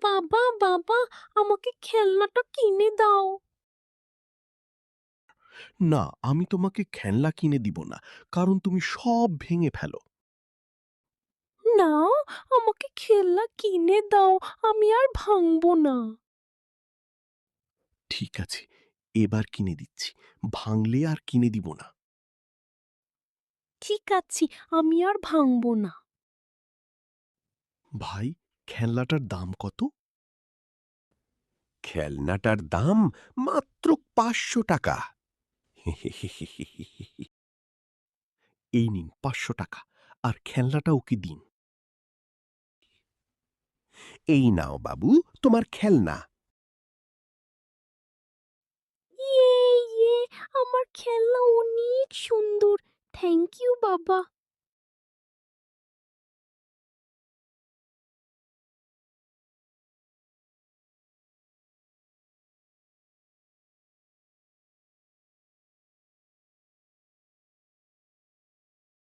বাবা বাবা, আমাকে খেলনাটা কিনে দাও। না, আমি তোমাকে খেলনা কিনে দিব না, কারণ তুমি সব ভেঙে ফেলো। না, আমাকে খেলনা কিনে দাও, আমি আর ভাঙবো না। ঠিক আছে, এবার কিনে দিচ্ছি, ভাঙলে আর কিনে দিব না। ঠিক আছে, আমি আর ভাঙবো না। ভাই, খেলনাটার দাম কত? খেলনাটার দাম মাত্র ৫০০ টাকা। এই নিন ৫০০ টাকা, আর খেলনাটা ওকে দিন। এই নাও বাবু, তোমার খেলনা। ইয়ে ইয়ে, আমার খেলনা অনেক সুন্দর। থ্যাংক ইউ বাবা।